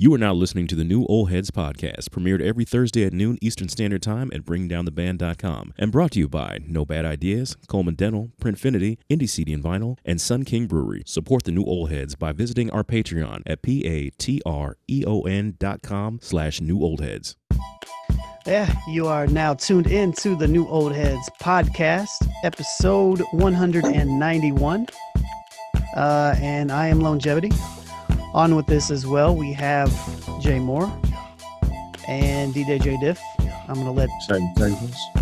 You are now listening to the New Old Heads podcast, premiered every Thursday at noon Eastern Standard Time at BringDownTheBand.com, and brought to you by No Bad Ideas, Coleman Dental, Printfinity, Indie CD and Vinyl, and Sun King Brewery. Support the New Old Heads by visiting our Patreon at patreon.com/newoldheads. Yeah, you are now tuned in to the New Old Heads podcast, episode 191. And I am Lonegevity. On with this as well, we have Jay Moore and DJ J Diff. I'm going to let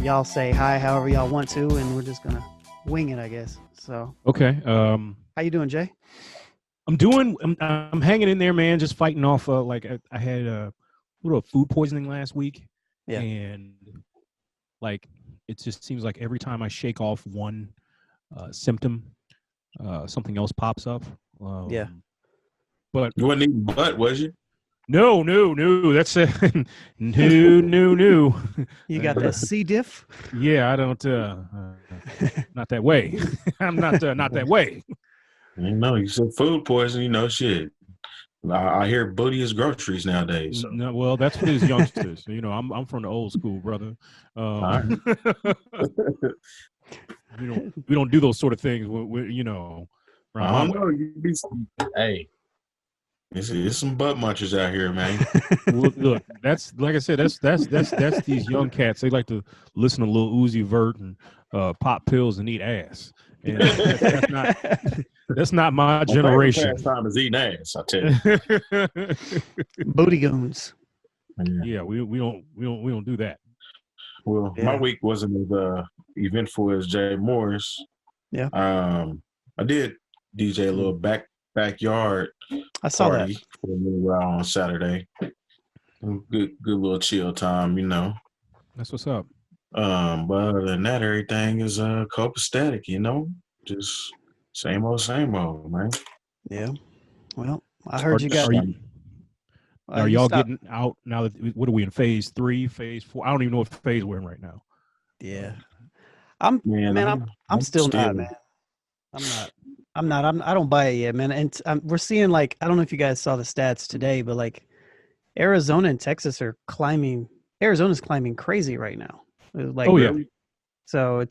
y'all say hi however y'all want to, and we're just going to wing it, I guess. So okay. How you doing, Jay? I'm hanging in there, man, just fighting off I had a little food poisoning last week. Yeah. And like it just seems like every time I shake off one symptom, something else pops up. Yeah. But you wasn't eating butt, was you? No. That's no. You got that C diff? Yeah, I don't. Not that way. I'm not that way. You know, you said food poisoning. You know, shit. I hear booty is groceries nowadays. So. No, well, that's for these youngsters. You know, I'm from the old school, brother. We don't do those sort of things. You know. I don't know. Hey. It's some butt munchers out here, man. Well, look, that's like I said. That's these young cats. They like to listen to Lil Uzi Vert and pop pills and eat ass. And that's not my generation. Time is eating ass, I tell you. Booty goons. Yeah, we don't do that. Well, my week wasn't as eventful as Jay Moore's. Yeah. I did DJ a little backyard I saw party that for a little while on Saturday. Good little chill time, you know. That's what's up. But other than that, everything is copacetic, you know. Just same old, man. Yeah. Well, I heard you got. Are y'all getting out now? What are we in phase 3, phase 4? I don't even know what phase we're in right now. Yeah. I'm still not, man. I'm not. I don't buy it yet, man. And we're seeing, like, I don't know if you guys saw the stats today, but like Arizona and Texas are climbing. Arizona's climbing crazy right now. Like, oh yeah. So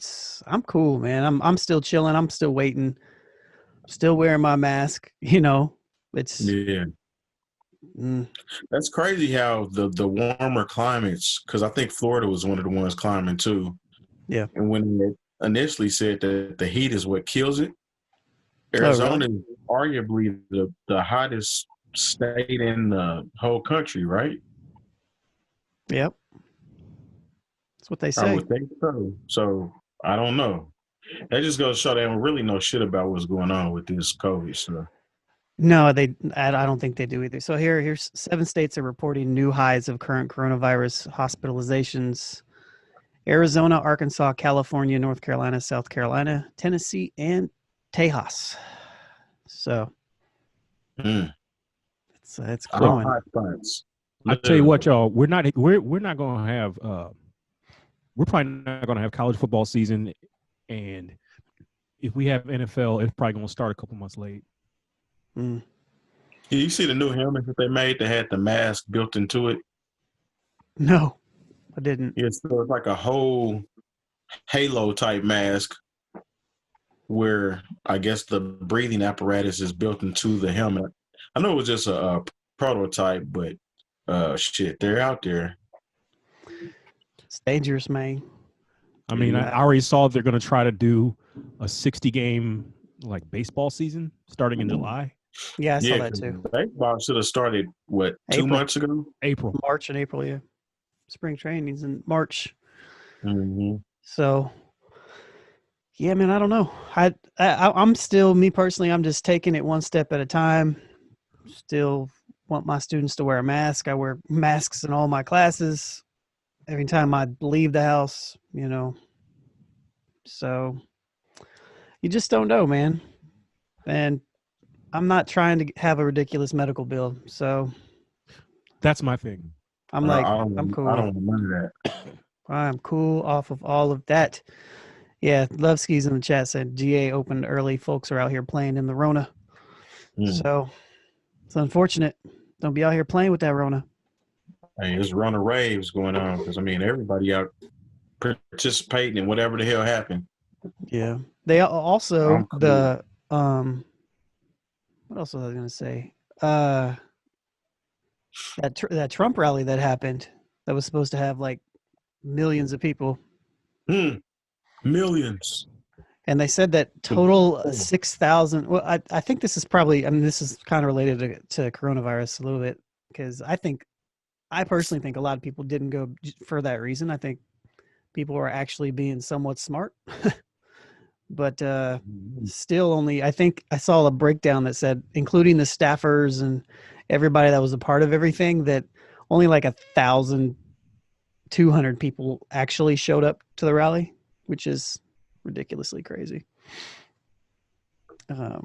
I'm cool, man. I'm still chilling. I'm still waiting. Still wearing my mask. You know, it's That's crazy how the warmer climates. Because I think Florida was one of the ones climbing too. Yeah. And when they initially said that the heat is what kills it. Arizona is arguably the hottest state in the whole country, right? Yep. That's what they say. I would think so. So, I don't know. That just goes to show they don't really know shit about what's going on with this COVID stuff. No, I don't think they do either. So here's 7 states are reporting new highs of current coronavirus hospitalizations. Arizona, Arkansas, California, North Carolina, South Carolina, Tennessee, and Tejas. So it's growing. I tell you what, y'all, we're not going to have we're probably not going to have college football season, and if we have NFL, it's probably going to start a couple months late. You see the new helmet that they made that had the mask built into it? No, I didn't. It's like a whole halo type mask where I guess the breathing apparatus is built into the helmet. I know it was just a prototype, but shit, they're out there. It's dangerous, man. I mean, I already saw they're going to try to do a 60-game like baseball season starting in July. Yeah, I saw that too. Baseball should have started, what, April. 2 months ago? March and April, yeah. Spring training's in March. Mm-hmm. So, yeah, man, I don't know. I'm still, me personally, I'm just taking it one step at a time. Still want my students to wear a mask. I wear masks in all my classes every time I leave the house, you know. So, you just don't know, man. And I'm not trying to have a ridiculous medical bill, so that's my thing. I'm cool. I don't remember that. I'm cool off of all of that. Yeah, Love Skis in the chat said GA opened early. Folks are out here playing in the Rona. So it's unfortunate. Don't be out here playing with that Rona. Hey, there's Rona raves going on because I mean everybody out participating in whatever the hell happened. Yeah. They also I'm cool. the what else was I gonna say? That Trump rally that happened that was supposed to have like millions of people. Millions. And they said that total 6,000. Well, I think this is probably, I mean, this is kind of related to coronavirus a little bit because I personally think a lot of people didn't go for that reason. I think people are actually being somewhat smart. But still only, I think I saw a breakdown that said, including the staffers and everybody that was a part of everything, that only like 1,200 people actually showed up to the rally, which is ridiculously crazy. Yeah,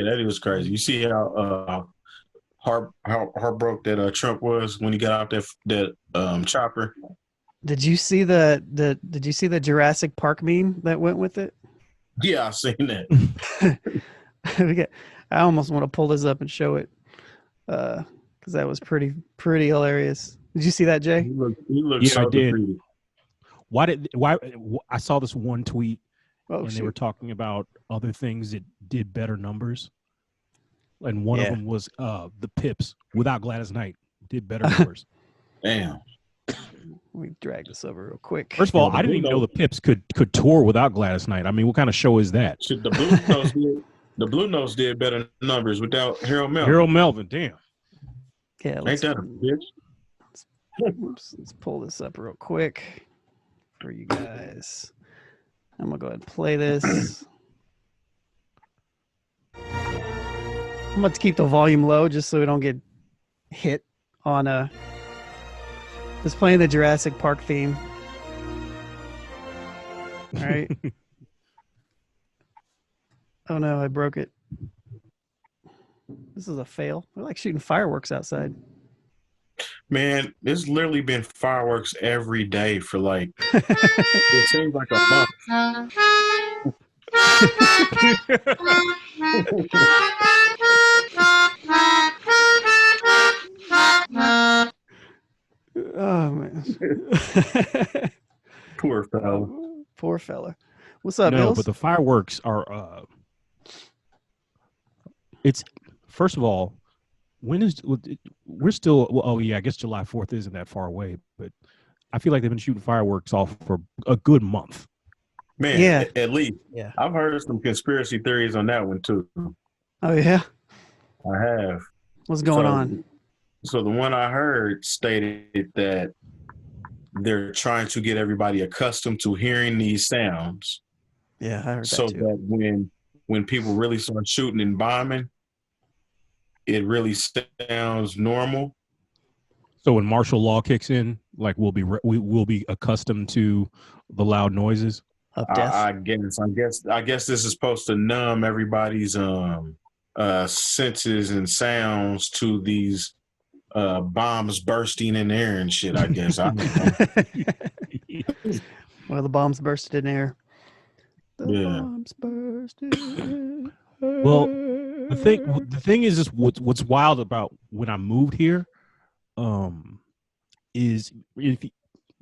that is crazy. You see how heartbroken that Trump was when he got out that chopper. Did you see the Jurassic Park meme that went with it? Yeah, I seen that. I almost want to pull this up and show it because that was pretty hilarious. Did you see that, Jay? He looked Yeah, so I did. defeated. Why I saw this one tweet and shoot. they were talking about other things that did better numbers. And one of them was the Pips without Gladys Knight did better numbers. Damn. Let me drag this over real quick. First of all, I didn't even know the Pips could tour without Gladys Knight. I mean, what kind of show is that? Shit, the Blue Notes did better numbers without Harold Melvin. Harold Melvin, damn. Yeah, Ain't that a bitch? Let's pull this up real quick for you guys. I'm gonna go ahead and play this. I'm about to keep the volume low just so we don't get hit on just playing the Jurassic Park theme. All right. Oh no, I broke it. This is a fail. We're like shooting fireworks outside. Man, it's literally been fireworks every day for like it seems like a month. Oh man. Poor fella. Poor fella. What's up, No, Bills? but the fireworks are it's first of all, when is we're still oh yeah, I guess July 4th isn't that far away, but I feel like they've been shooting fireworks off for a good month. Man, Yeah. at least. Yeah. I've heard some conspiracy theories on that one too. Oh yeah. I have. What's going on? So the one I heard stated that they're trying to get everybody accustomed to hearing these sounds. Yeah, I heard so that too. that when people really start shooting and bombing, it really sounds normal. So when martial law kicks in, like we'll be accustomed to the loud noises. I guess this is supposed to numb everybody's senses and sounds to these bombs bursting in air and shit. I guess. I don't know. Well, the bombs bursted in air. Bombs bursted in air. Well, the thing is what's wild about when I moved here, is if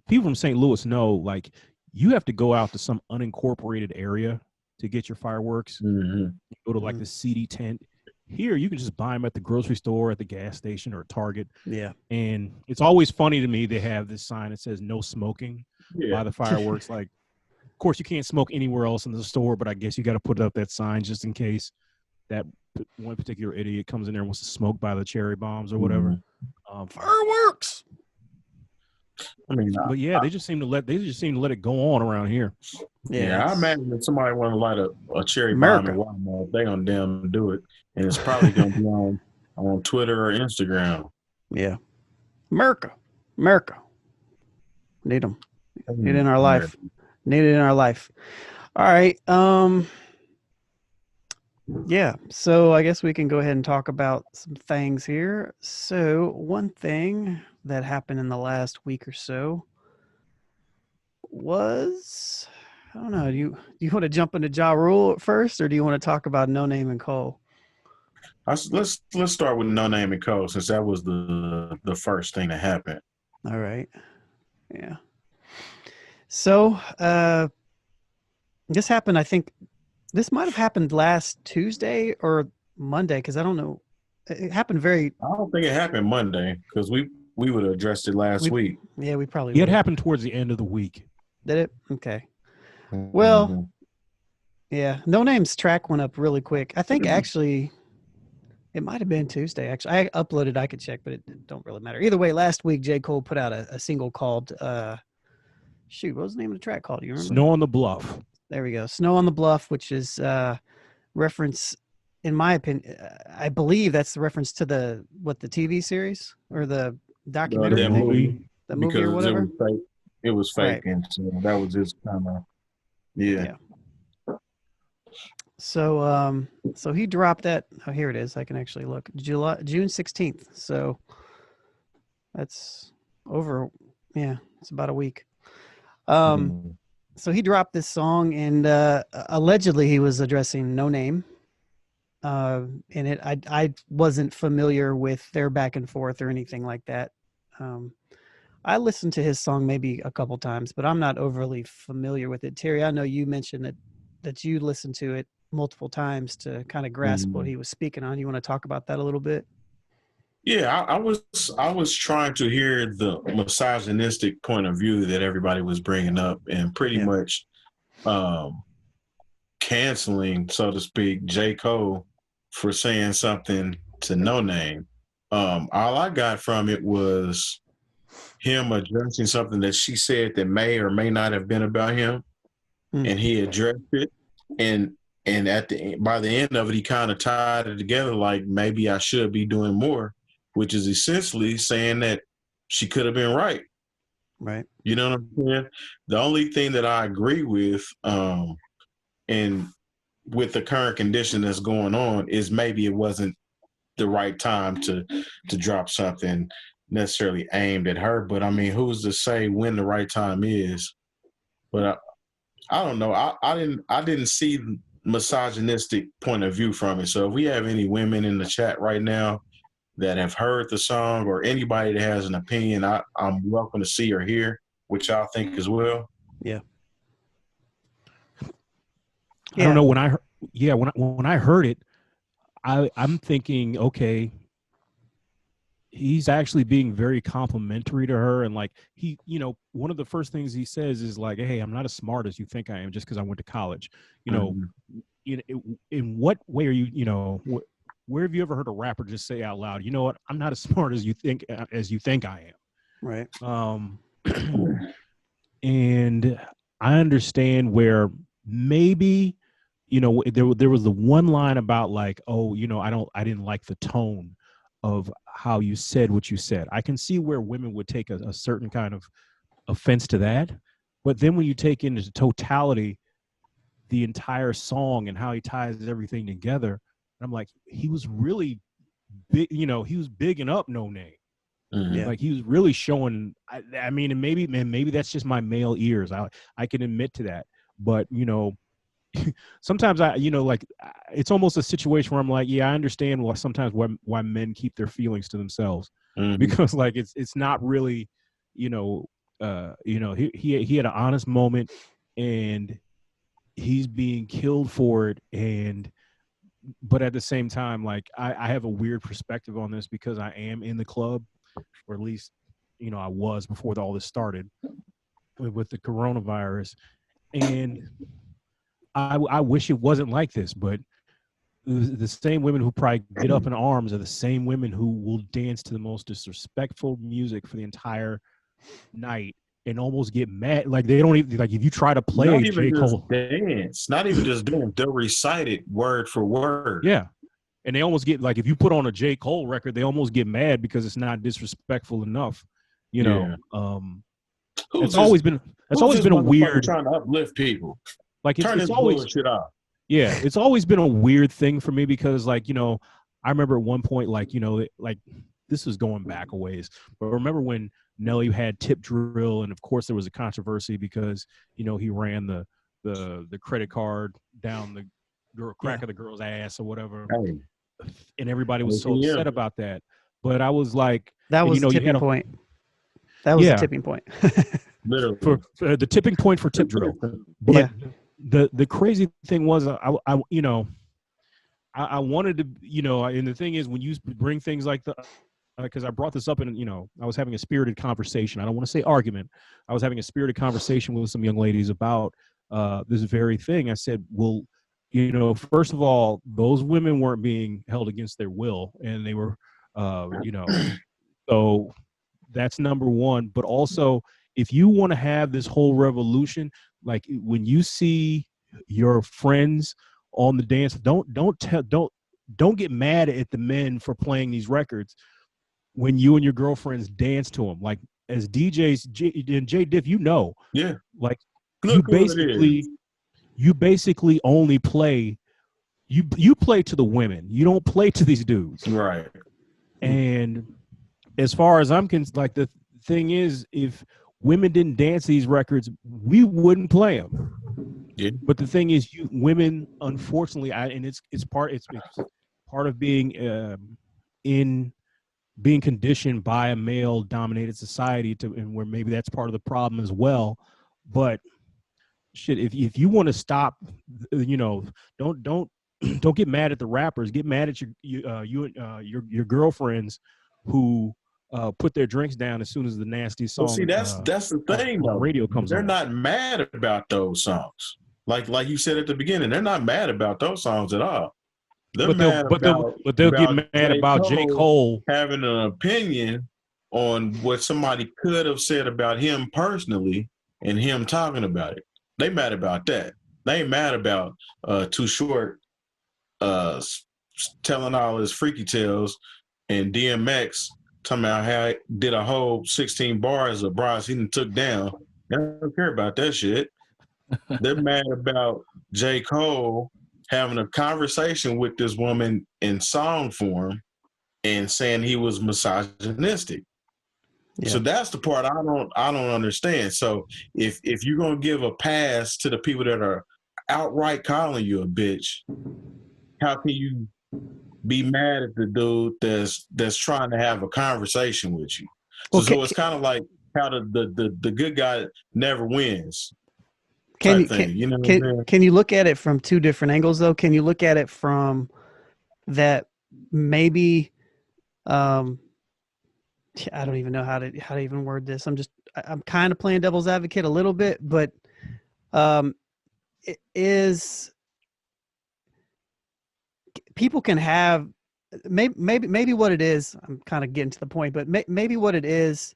people from St. Louis know, like you have to go out to some unincorporated area to get your fireworks. Mm-hmm. Go to like the CD tent. Here, you can just buy them at the grocery store, at the gas station, or Target. Yeah. And it's always funny to me they have this sign that says no smoking by the fireworks. Like, of course, you can't smoke anywhere else in the store, but I guess you got to put up that sign just in case that one particular idiot comes in there and wants to smoke by the cherry bombs or whatever. Fireworks. I mean, but yeah, they just seem to let it go on around here. Yeah, I imagine if somebody want to light a cherry bomb in Walmart, they gonna damn do it, and it's probably gonna be on Twitter or Instagram. Yeah, America, need them. Need it in our life. Need it in our life. All right. Yeah. So I guess we can go ahead and talk about some things here. So one thing that happened in the last week or so was, I don't know. Do you want to jump into Ja Rule first, or do you want to talk about Noname and Cole? Let's start with Noname and Cole, since that was the first thing that happened. All right. Yeah. So this happened, I think this might have happened last Tuesday or Monday, because I don't know. It happened I don't think it happened Monday, because we would have addressed it last week. Yeah, we probably It would. happened towards the end of the week. Did it? Okay. Well, yeah. Noname's track went up really quick. I think actually it might have been Tuesday. Actually, I uploaded. I could check, but it don't really matter. Either way, last week J. Cole put out a single called shoot, what was the name of the track called? Do you remember? Snow on the Bluff. There we go. Snow on the Bluff, which is reference, in my opinion, I believe that's the reference to the TV series or the documentary, the movie or whatever. It was fake, Right. and so that was just kind of yeah. So so he dropped that. Oh, here it is. I can actually look. June 16th. So that's over. Yeah, it's about a week. So he dropped this song, and allegedly he was addressing Noname. In it, I wasn't familiar with their back and forth or anything like that. I listened to his song maybe a couple times, but I'm not overly familiar with it. Terry, I know you mentioned that you listened to it multiple times to kind of grasp what he was speaking on. You want to talk about that a little bit? Yeah, I was trying to hear the misogynistic point of view that everybody was bringing up, and pretty much canceling, so to speak, J. Cole for saying something to Noname. All I got from it was him addressing something that she said that may or may not have been about him, and he addressed it, and by the end of it, he kind of tied it together like maybe I should be doing more, which is essentially saying that she could have been right. Right. You know what I'm saying? The only thing that I agree with, and with the current condition that's going on, is maybe it wasn't the right time to drop something necessarily aimed at her. But I mean, who's to say when the right time is? But I don't know. I didn't see misogynistic point of view from it. So if we have any women in the chat right now that have heard the song, or anybody that has an opinion, I'm welcome to see or hear what y'all think as well. Yeah. I don't know, when I heard it, I'm thinking, okay, he's actually being very complimentary to her, and like he, one of the first things he says is like, hey, I'm not as smart as you think I am just because I went to college. In what way are you, where have you ever heard a rapper just say out loud, you know what, I'm not as smart as you think I am? Right. And I understand where maybe, there was the one line about like, oh, I didn't like the tone of how you said what you said. I can see where women would take a certain kind of offense to that. But then when you take into totality the entire song and how he ties everything together, I'm like, he was really big, he was bigging up Noname. Like he was really showing, I mean, and maybe that's just my male ears. I can admit to that. But, sometimes it's almost a situation where I'm like, yeah, I understand why men keep their feelings to themselves, because like it's not really, he had an honest moment, and he's being killed for it. But at the same time, like I have a weird perspective on this because I am in the club, or at least, I was before all this started with the coronavirus, and I wish it wasn't like this, but the same women who probably get up in arms are the same women who will dance to the most disrespectful music for the entire night and almost get mad. Like they don't even, like if you try to play J. Cole dance, not even just dance, they'll recite it word for word. Yeah. And they almost get, like, if you put on a J. Cole record, they almost get mad because it's not disrespectful enough. It's always been a weird, trying to uplift people. Like it's always bullshit off. Yeah, it's always been a weird thing for me because, like, I remember at one point, like, like this was going back a ways, but remember when Nelly had Tip Drill, and of course there was a controversy because he ran the credit card down the crack of the girl's ass or whatever. Hey, and everybody was so Yeah. upset about that. But I was like, That and, was the tipping point. That was the tipping point. Literally. for the tipping point for tip drill. But the crazy thing was, I wanted to, and the thing is, when you bring things like because I brought this up and, I was having a spirited conversation. I don't want to say argument. I was having a spirited conversation with some young ladies about this very thing. I said, well, first of all, those women weren't being held against their will, and they were, so that's number one. But also, if you want to have this whole revolution, like when you see your friends on the dance, don't get mad at the men for playing these records when you and your girlfriends dance to them. Like as DJs, and Jay Diff, like you basically only play, you play to the women. You don't play to these dudes. Right. And as far as I'm concerned, like the thing is, if women didn't dance these records, we wouldn't play them. Yeah. But the thing is, women, unfortunately, it's part of being in being conditioned by a male-dominated society and where maybe that's part of the problem as well. But shit, if you want to stop, don't get mad at the rappers. Get mad at your girlfriends who put their drinks down as soon as the nasty song. Well, see, that's the thing though. Radio comes They're on. not mad about those songs. Like you said at the beginning, they're not mad about those songs at all. They'll get mad about J. Cole having an opinion on what somebody could have said about him personally and him talking about it. They mad about that. They ain't mad about Too Short telling all his freaky tales and DMX talking about how he did a whole 16 bars of bras he done took down. They don't care about that shit. They're mad about J. Cole having a conversation with this woman in song form and saying he was misogynistic. Yeah. So that's the part I don't understand. So if you're gonna give a pass to the people that are outright calling you a bitch, how can you be mad at the dude that's trying to have a conversation with you? So it's kind of like how the good guy never wins. Can you look at it from two different angles though? Can you look at it from that maybe I don't even know how to even word this. I'm kind of playing devil's advocate a little bit, but it is people can have maybe what it is. I'm kind of getting to the point, but maybe what it is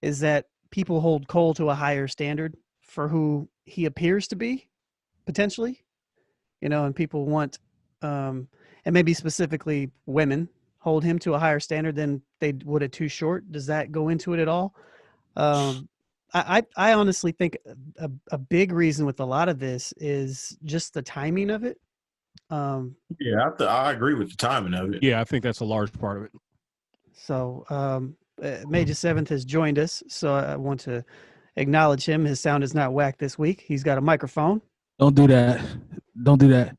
that people hold Cole to a higher standard for who he appears to be, potentially, and people want, and maybe specifically women hold him to a higher standard than they would a Too Short. Does that go into it at all? I honestly think a big reason with a lot of this is just the timing of it. Yeah, I agree with the timing of it. Yeah, I think that's a large part of it. So Maja 7th has joined us, so I want to acknowledge him. His sound is not whack this week. He's got a microphone. Don't do that. Don't do that.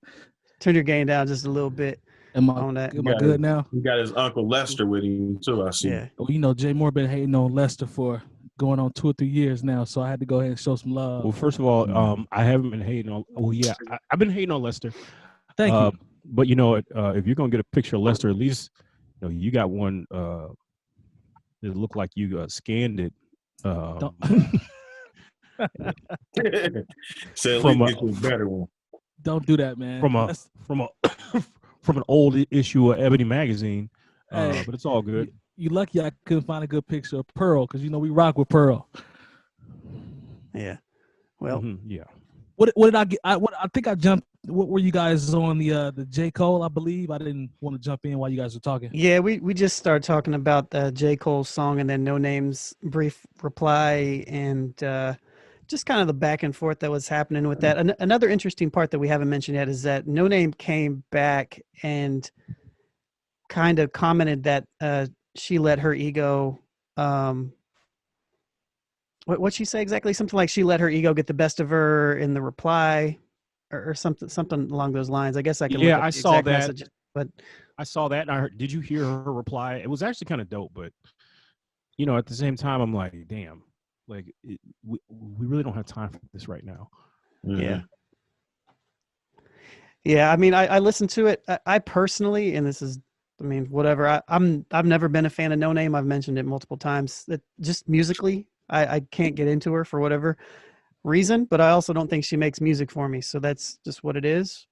Turn your gain down just a little bit. Am I good now? He got his Uncle Lester with him too, I see. Yeah. Well, Jay Moore been hating on Lester for going on 2 or 3 years now, so I had to go ahead and show some love. Well, first of all, I haven't been hating on. Well, yeah, I've been hating on Lester. Thank you. But if you're gonna get a picture of Lester, at least you got one. It looked like you scanned it. So from a better one. Don't do that, man. From an old issue of Ebony magazine, but it's all good. You lucky I couldn't find a good picture of Pearl because we rock with Pearl. Yeah. Well. Yeah. What did I get? I think I jumped. What were you guys on the J. Cole? I believe I didn't want to jump in while you guys were talking. Yeah, we just started talking about the J. Cole song and then Noname's brief reply and just kind of the back and forth that was happening with that. Another interesting part that we haven't mentioned yet is that Noname came back and kind of commented that she let her ego. What'd she say exactly? Something like she let her ego get the best of her in the reply, or something along those lines. I guess I can. Yeah, I saw that. Message, but I saw that, and I heard, did you hear her reply? It was actually kind of dope, but at the same time, I'm like, damn, like we really don't have time for this right now. Yeah. Yeah, I mean, I listened to it. I personally, and this is, I mean, whatever. I've never been a fan of Noname. I've mentioned it multiple times. That just musically, I can't get into her for whatever reason. But I also don't think she makes music for me. So that's just what it is.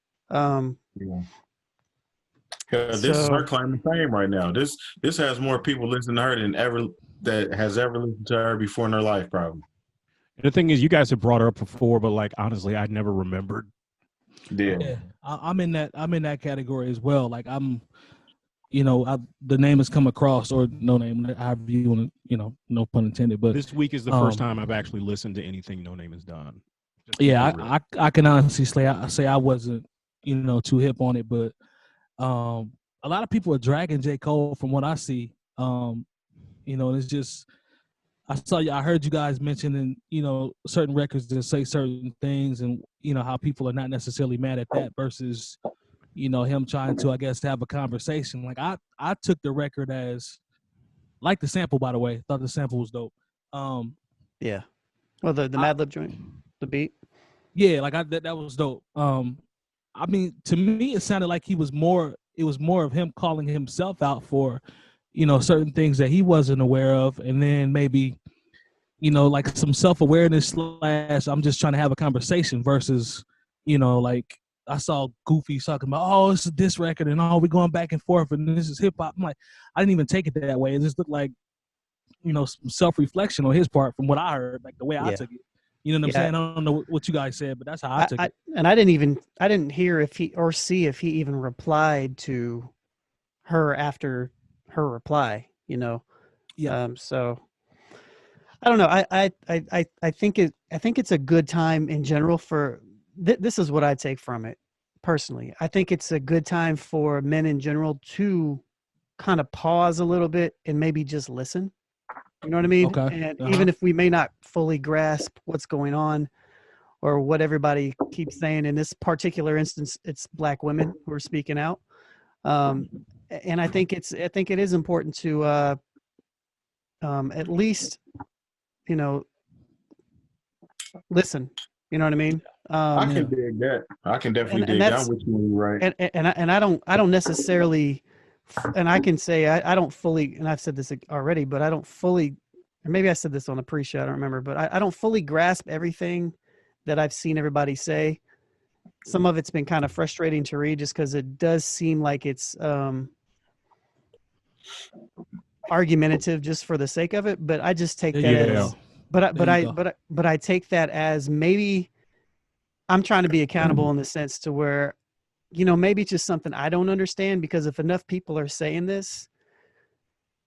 This is her claim to fame right now. This has more people listening to her than that has ever listened to her before in their life, probably. And the thing is, you guys have brought her up before, but like honestly, I never remembered. Yeah. I'm in that category as well. Like I'm, the name has come across, or no name, however you want to, no pun intended. But this week is the first time I've actually listened to anything Noname has done. Yeah, I can honestly say I wasn't, too hip on it, but a lot of people are dragging J. Cole from what I see. And it's just, I heard you guys mentioning, certain records that say certain things, and how people are not necessarily mad at that versus, him trying to, I guess, have a conversation. Like I took the record as, like the sample, by the way, thought the sample was dope. Yeah. Well, the Mad Lib joint, the beat. Yeah, like that was dope. I mean, to me, it sounded like it was more of him calling himself out for, certain things that he wasn't aware of, and then maybe, like some self-awareness / I'm just trying to have a conversation versus, like I saw Goofy talking about, oh, it's this record and we're going back and forth and this is hip hop. I'm like, I didn't even take it that way. It just looked like, some self-reflection on his part from what I heard, like the way I took it. You know what I'm saying? I don't know what you guys said, but that's how I took it. And I didn't hear see if he even replied to her after her reply, Yeah. So I don't know. I think it's a good time in general for this is what I take from it personally. I think it's a good time for men in general to kind of pause a little bit and maybe just listen. You know what I mean? Okay. And even if we may not fully grasp what's going on or what everybody keeps saying, in this particular instance, it's Black women who are speaking out. And I think it is important to at least, listen. You know what I mean? I can dig that. I can definitely dig that. Which one, right? And I don't necessarily. And I can say I don't fully, and I've said this already, but I don't fully, or maybe I said this on the pre-show, I don't remember, but I don't fully grasp everything that I've seen everybody say. Some of it's been kind of frustrating to read just because it does seem like it's argumentative just for the sake of it. But I just take that as, but I take that as maybe I'm trying to be accountable in the sense to where, maybe it's just something I don't understand, because if enough people are saying this,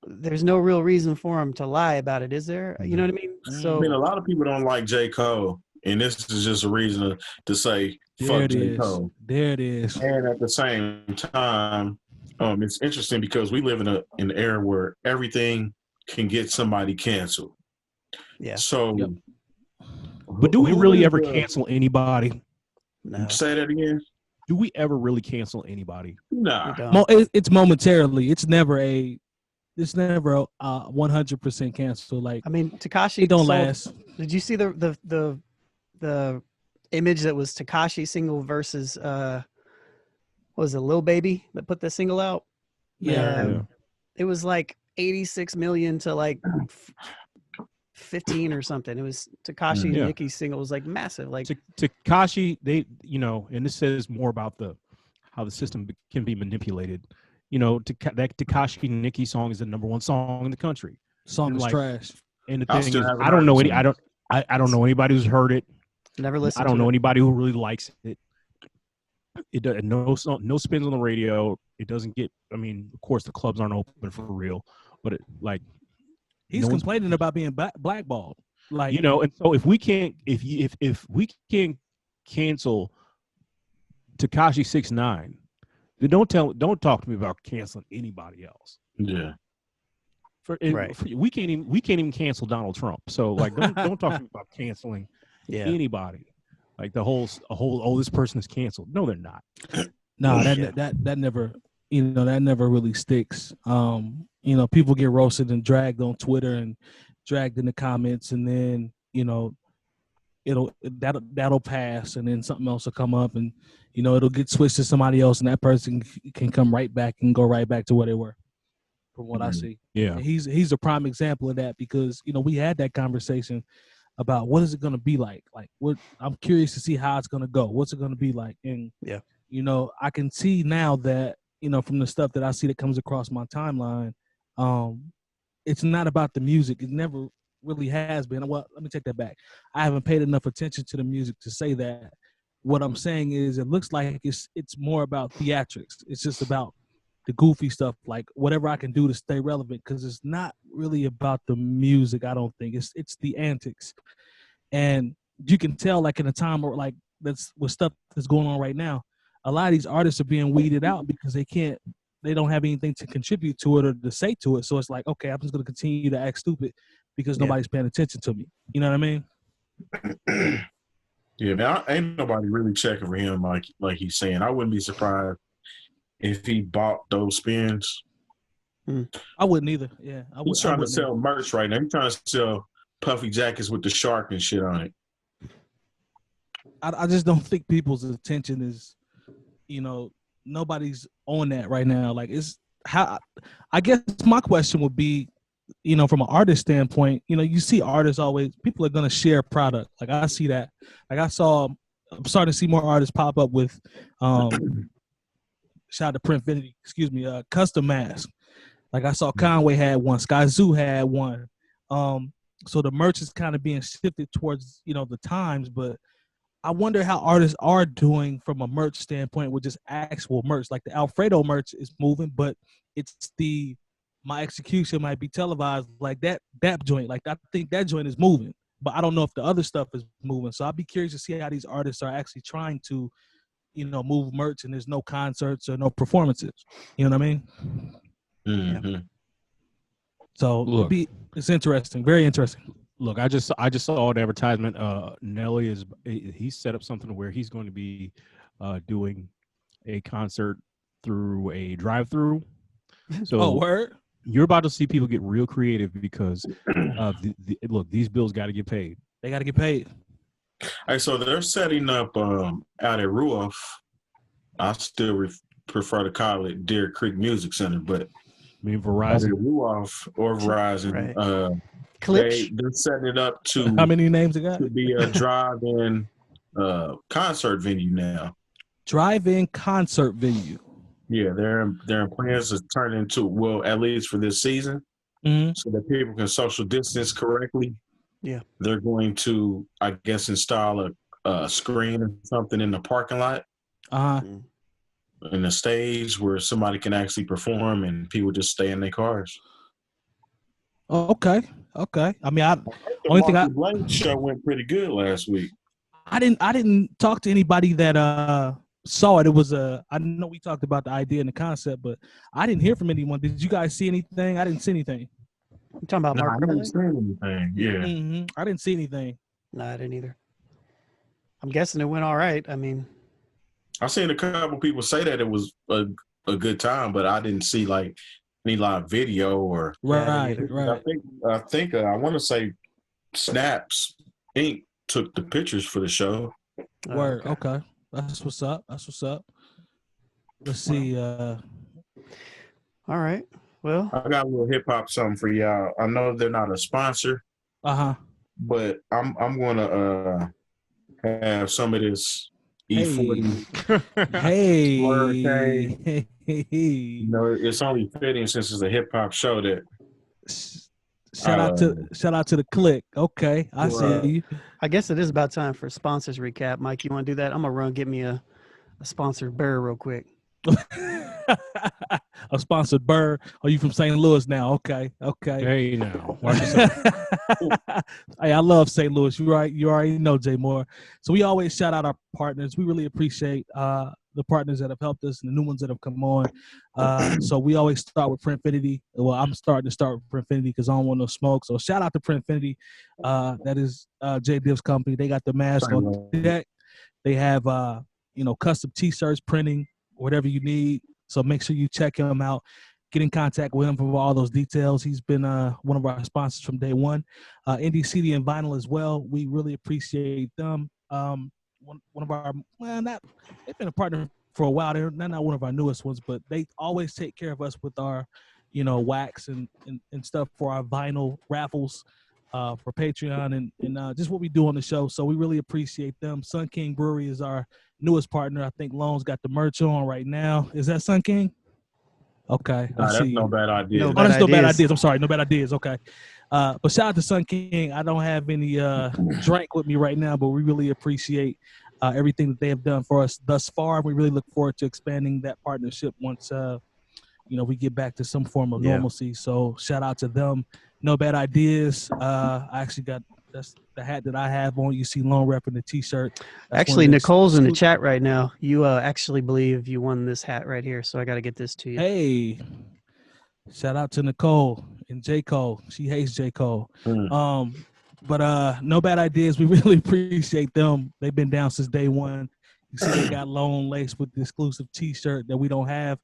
there's no real reason for them to lie about it, is there? You know what I mean? So I mean, a lot of people don't like J. Cole, and this is just a reason to say fuck J. Cole. There it is. And at the same time, it's interesting because we live in an era where everything can get somebody canceled. Yeah. So, but do we really ever cancel anybody? No. Say that again. Do we ever really cancel anybody? Nah. It's momentarily. It's never a 100% cancel. Like, I mean, Tekashi don't last. Did you see the image that was Tekashi single versus what was it, Lil Baby that put the single out? Yeah. It was like 86 million to like 15 or something. It was Tekashi and Nicki's single was like massive. Like Tekashi, they, and this says more about how the system can be manipulated. That Tekashi and Nicki song is the #1 song in the country. Song is trash. And the thing is, I don't know anybody who's heard it. Never listened. I don't know anybody who really likes it. It does no spins on the radio. It doesn't get. I mean, of course, the clubs aren't open for real, but he's complaining about being blackballed. Like, and so if we can't cancel Tekashi 6ix9ine, then don't talk to me about canceling anybody else. Yeah. We can't even cancel Donald Trump. So don't talk to me about canceling anybody. Like the whole this person is canceled. No, they're not. No, that never that never really sticks. People get roasted and dragged on Twitter and dragged in the comments, and then that'll pass, and then something else will come up, and it'll get switched to somebody else, and that person can come right back and go right back to where they were. From what I see, yeah, and he's a prime example of that, because we had that conversation about what is it going to be like. Like, what I'm curious to see how it's going to go. What's it going to be like? And I can see now that from the stuff that I see that comes across my timeline, it's not about the music. It never really has been. Well, let me take that back. I haven't paid enough attention to the music to say that. What I'm saying is, it looks like it's more about theatrics. It's just about the goofy stuff, like whatever I can do to stay relevant, because it's not really about the music. I don't think it's the antics, and you can tell, like, in a time where, like, that's with stuff that's going on right now, a lot of these artists are being weeded out because they don't have anything to contribute to it or to say to it. So it's like, okay, I'm just going to continue to act stupid because nobody's paying attention to me. You know what I mean? Yeah, man, ain't nobody really checking for him like he's saying. I wouldn't be surprised if he bought those spins. I wouldn't either. Yeah, he's trying to sell merch right now. He's trying to sell puffy jackets with the shark and shit on it. I just don't think people's attention is, nobody's on that right now. Like, it's how, I guess my question would be, from an artist standpoint, you see artists always, people are going to share product. Like, I see that. Like, I'm starting to see more artists pop up with, shout out to 𝗏𝗏𝗀𝗏, custom mask. Like, I saw Conway had one, 𝗀𝐿 had one. So the merch is kind of being shifted towards, the times, but I wonder how artists are doing from a merch standpoint with just actual merch. Like, the Alfredo merch is moving, but it's my execution might be televised, like that joint. Like, I think that joint is moving, but I don't know if the other stuff is moving. So I'd be curious to see how these artists are actually trying to, move merch, and there's no concerts or no performances. You know what I mean? Mm-hmm. Yeah. So it's interesting, very interesting. Look, I just saw an advertisement. Nelly he set up something where he's going to be doing a concert through a drive-through. So word. You're about to see people get real creative because look, these bills got to get paid. They got to get paid. Hey, so they're setting up out at 𝗏𝗏. I still prefer to call it Deer Creek Music Center, but I mean Verizon, 𝗏𝗏 or Verizon. Right. They're setting it up to how many names it got? To be a drive-in concert venue now. Drive-in concert venue. Yeah, they're in plans to turn into, well, at least for this season, so that people can social distance correctly. Yeah, they're going to, I guess, install a screen or something in the parking lot, in a stage where somebody can actually perform and people just stay in their cars. Oh, okay. I mean, the Blake show went pretty good last week. I didn't talk to anybody that saw it. It was I know we talked about the idea and the concept, but I didn't hear from anyone. Did you guys see anything? I didn't see anything. You talking about Mark? I didn't see anything. Yeah. I didn't see anything. No, I didn't either. I'm guessing it went all right. I mean, I've seen a couple people say that it was a good time, but I didn't see like any live video or right. I think I want to say Snaps Inc. took the pictures for the show. Word. Okay. That's what's up. Let's see. All right. Well, I got a little hip hop something for y'all. I know they're not a sponsor. But I'm gonna have some of this E40. Hey. You know, it's only fitting since it's a hip hop show that. Shout out to the click. Okay, I see you. I guess it is about time for sponsors recap. Mike, you want to do that? I'm gonna get me a sponsored burr real quick. A sponsored burr. Are you from St. Louis now? Okay. Hey now. Hey, I love St. Louis. You already know, Jay Moore. So we always shout out our partners. We really appreciate the partners that have helped us and the new ones that have come on. So we always start with 𝗏𝗏𝗀𝗏𝗏. Well, I'm starting to start with 𝗏𝗏𝗀𝗏𝗏 because I don't want no smoke. So shout out to 𝗏𝗏𝗀𝗏𝗏. That is Jay Diff's company. They got the mask on deck. They have custom T-shirts, printing, whatever you need. So make sure you check him out. Get in contact with him for all those details. He's been one of our sponsors from day one. Indie CD and Vinyl as well. We really appreciate them. One of our, they've been a partner for a while. They're not one of our newest ones, but they always take care of us with our, wax and stuff for our vinyl raffles for Patreon and just what we do on the show. So we really appreciate them. Sun King Brewery is our newest partner. I think Lone's got the merch on right now. Is that Sun King? Okay. Nah, that's no bad idea. That's no bad ideas. I'm sorry. No bad ideas. Okay. But shout out to Sun King. I don't have any drink with me right now, but we really appreciate everything that they have done for us thus far. We really look forward to expanding that partnership once, we get back to some form of normalcy. So shout out to them. No bad ideas. I actually got that's the hat that I have on. You see Lone repping the T-shirt. Actually, Nicole's in the chat right now. You actually believe you won this hat right here, so I got to get this to you. Hey, shout out to Nicole and J Cole. She hates J Cole. But no bad ideas. We really appreciate them. They've been down since day one. You see, they got Lone laced with the exclusive T-shirt that we don't have.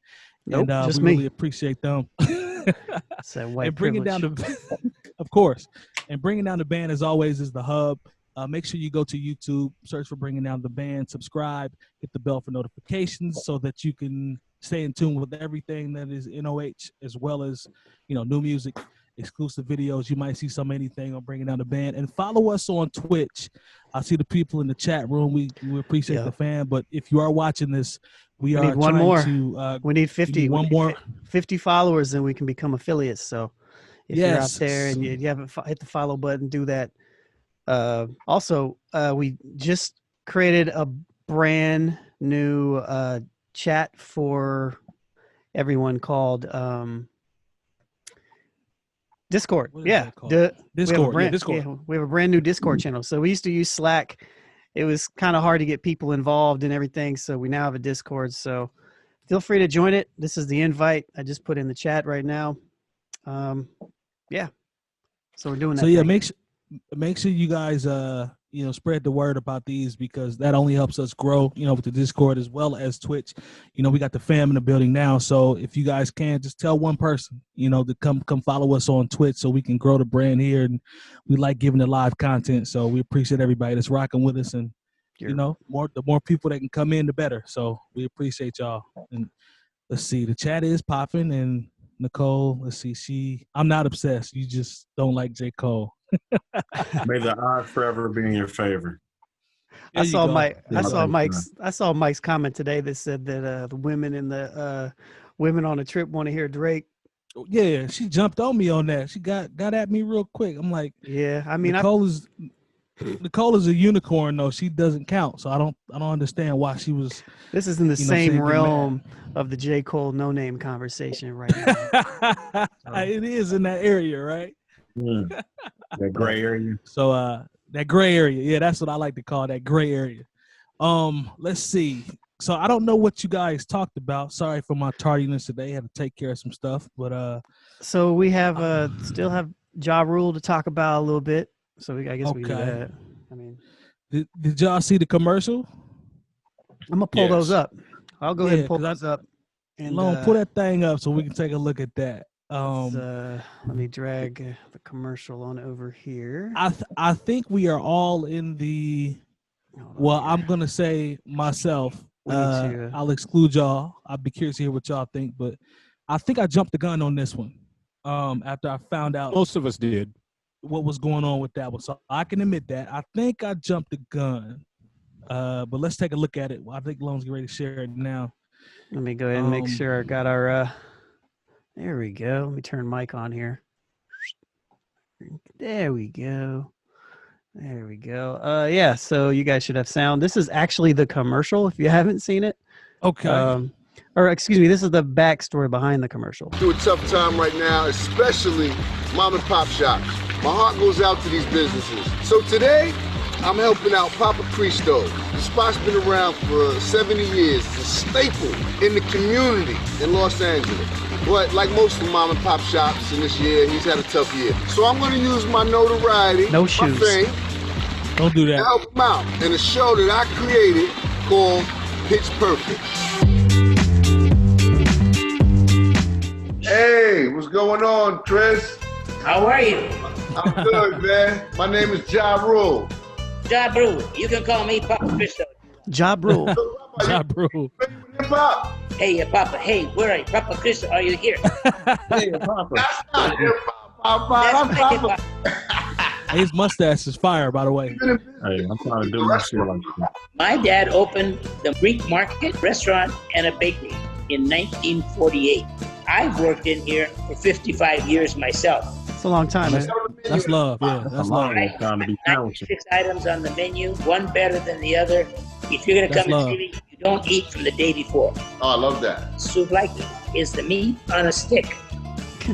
Nope, and just we me. Really appreciate them. It's that white and bringing privilege. down of course, and bringing down the band as always is the hub. Make sure you go to YouTube, search for Bringing Down the Band, subscribe, hit the bell for notifications so that you can stay in tune with everything that is NOH, as well as new music, exclusive videos. You might see anything on Bringing Down the Band, and follow us on Twitch. I see the people in the chat room. We appreciate the fan, but if you are watching this, we are need one trying more. to. We need 50. One more. 50 followers, and we can become affiliates. So if you're out there and you haven't hit the follow button, do that. Also, we just created a brand new chat for everyone called Discord. Yeah, Discord. Discord. Yeah, we have a brand new Discord channel. So we used to use Slack. It was kind of hard to get people involved and everything. So we now have a Discord. So feel free to join it. This is the invite I just put in the chat right now. So we're doing that. So yeah, make sure you guys spread the word about these, because that only helps us grow, with the Discord as well as Twitch. We got the fam in the building now. So if you guys can, just tell one person, to come follow us on Twitch so we can grow the brand here. And we like giving the live content. So we appreciate everybody that's rocking with us. And, the more people that can come in, the better. So we appreciate y'all. And let's see, the chat is popping. And Nicole, let's see, I'm not obsessed. You just don't like J. Cole. May the odds forever be in your favor. I saw Mike's comment today that said that the women in the women on the trip want to hear Drake. Yeah, she jumped on me on that. She got at me real quick. I'm like, yeah, I mean, Nicole is a unicorn though. She doesn't count, so I don't understand why she was. This is in the same realm of the J Cole Noname conversation right now. It is in that area, right? That gray area. So that gray area, yeah, that's what I like to call that gray area. Let's see. So I don't know what you guys talked about. Sorry for my tardiness today. I had to take care of some stuff, but so we have still have Ja Rule to talk about a little bit. So I guess we can do that. I mean, did y'all see the commercial? I'm gonna pull those up. I'll go ahead and pull those up. And pull that thing up so we can take a look at that. Let me drag the commercial on over here. I think we are all in the. Well, I'm gonna say myself. I'll exclude y'all. I'll be curious to hear what y'all think, but I think I jumped the gun on this one. After I found out, most of us did, what was going on with that one, so I can admit that I think I jumped the gun. But let's take a look at it. I think Lone's getting ready to share it now. Let me go ahead and make sure I got our. There we go. Let me turn mic on here. There we go. There we go. Yeah, so you guys should have sound. This is actually the commercial if you haven't seen it. Okay. Or excuse me, this is the backstory behind the commercial. Through a tough time right now, especially mom and pop shops. My heart goes out to these businesses. So today, I'm helping out Papa Cristo. The spot's been around for 70 years. It's a staple in the community in Los Angeles. But like most of mom and pop shops in this year, he's had a tough year. So I'm going to use my notoriety, my fame, don't do that, to help him out in a show that I created called Pitch Perfect. Hey, what's going on, Chris? How are you? I'm good, man. My name is 𝗀𝗲𝗱 𝗀𝗲𝗱. You can call me Papa Cristo. Job rule. Bro. Hip hop. Hey, Papa. Hey, where are you? Papa Cristo, are you here? Hey, Papa. That's not hip hop, Papa. That's I'm my hip Papa. hop. His mustache is fire, by the way. Hey, I'm trying to do my shit like that. My dad opened the Greek Market restaurant and a bakery in 1948. I've worked in here for 55 years myself. It's a long time, man. That's love. Yeah, That's that's a love. long time to be sandwiching. 96 items on the menu, one better than the other. If you're going to That's come and love. see me, you don't eat from the day before. Oh, I love that. Souvlaki is the meat on a stick.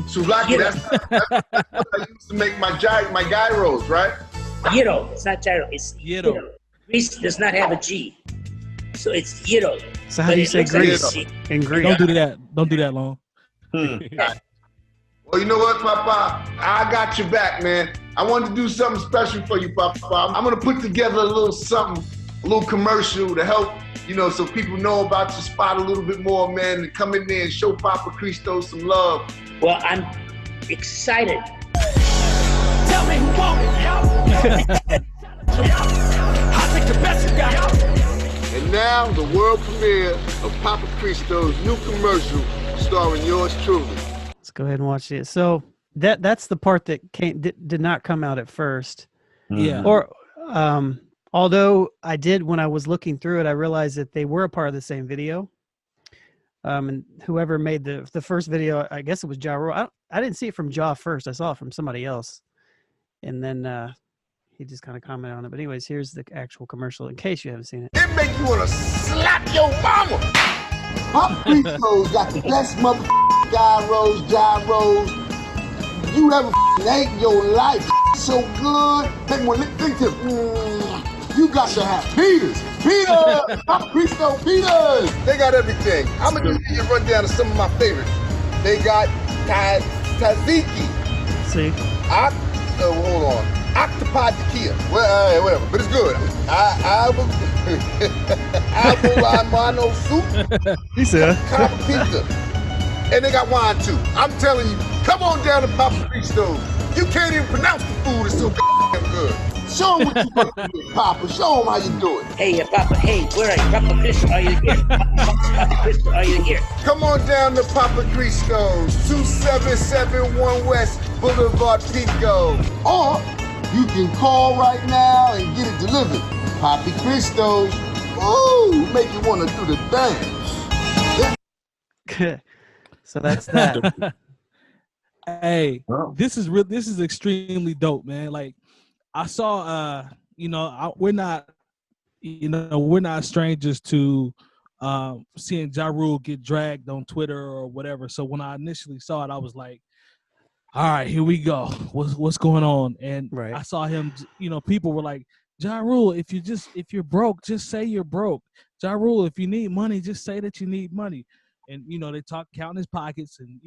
Souvlaki, that's what I used to make my gyros, right? Gyro. It's not gyro. It's Gyro. gyro. Greece does not have a G. So it's gyro. So how But do you it say looks like a Greece? G. In Greek. Don't do that. Don't do that, Long. Well, you know what, Papa? I got your back, man. I wanted to do something special for you, Papa. I'm gonna put together a little something, a little commercial to help, so people know about your spot a little bit more, man, and come in there and show Papa Cristo some love. Well, I'm excited. Tell me who want it. I'll take the best you got. And now, the world premiere of Papa Cristo's new commercial starring yours truly. Let's go ahead and watch it. So that's the part that did not come out at first. Yeah. Or although I did, when I was looking through it, I realized that they were a part of the same video. And whoever made the first video, I guess it was 𝗀𝗲𝗱. I didn't see it from Ja first. I saw it from somebody else. And then he just kind of commented on it. But anyways, here's the actual commercial in case you haven't seen it. It make you want to slap your mama. Papa Cristo's got the best motherfucking gyros you ever ate in your life. So good. Make me want to think to you got to have Peters. Papa Cristo Peters. They got everything. I'm going to just give you a rundown of some of my favorites. They got tzatziki. See? Hold on. 𝗀𝗲𝗱 𝗀𝗲𝗱. Whatever. But it's good. Albolano soup. He said. Copper pizza. And they got wine too. I'm telling you, come on down to Papa Cristo's. You can't even pronounce the food. It's so damn good. Show them what you fucking do, Papa. Show them how you do it. Hey, Papa. Hey, where are you? Papa Cristo, are you here? Papa Cristo, are you here? Come on down to Papa Cristo's, 2771 West Boulevard, Pico. Or you can call right now and get it delivered. Papa Cristo's. Ooh, make you want to do the dance. So that's that. Hey, Wow. this is extremely dope, man. Like I saw, we're not strangers to seeing Ja Rule get dragged on Twitter or whatever. So when I initially saw it, I was like, all right, here we go. What's going on? And Right. I saw him, people were like, Ja Rule, if you're broke, just say you're broke. Ja Rule, if you need money, just say that you need money. And they talk counting his pockets and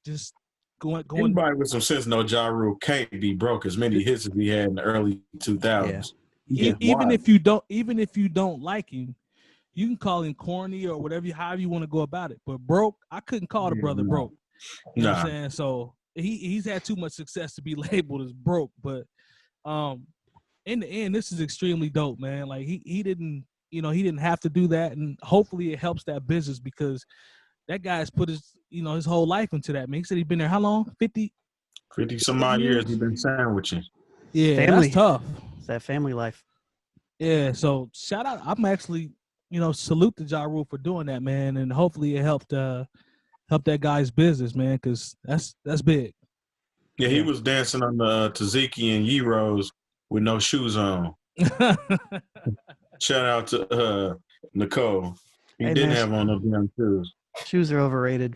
just going. Anybody with some sense know Ja Rule can't be broke as many hits as he had in the early 2000s. Yeah. Even if you don't like him, you can call him corny or however you want to go about it. But broke, I couldn't call the brother broke. You know what I'm saying? So he's had too much success to be labeled as broke. But in the end, this is extremely dope, man. Like he didn't have to do that, and hopefully it helps that business because that guy's put his whole life into that. Man, he said he's been there how long? 50 some odd years he's been sandwiching. Yeah, Family. that's tough. It's that family life. Yeah, so shout out. I'm actually, salute to Ja Rule for doing that, man, and hopefully it helped that guy's business, man, because that's big. Yeah, he was dancing on the tzatziki and gyros with no shoes on. Shout out to Nicole. He Hey, didn't man. have on no damn shoes. Shoes are overrated.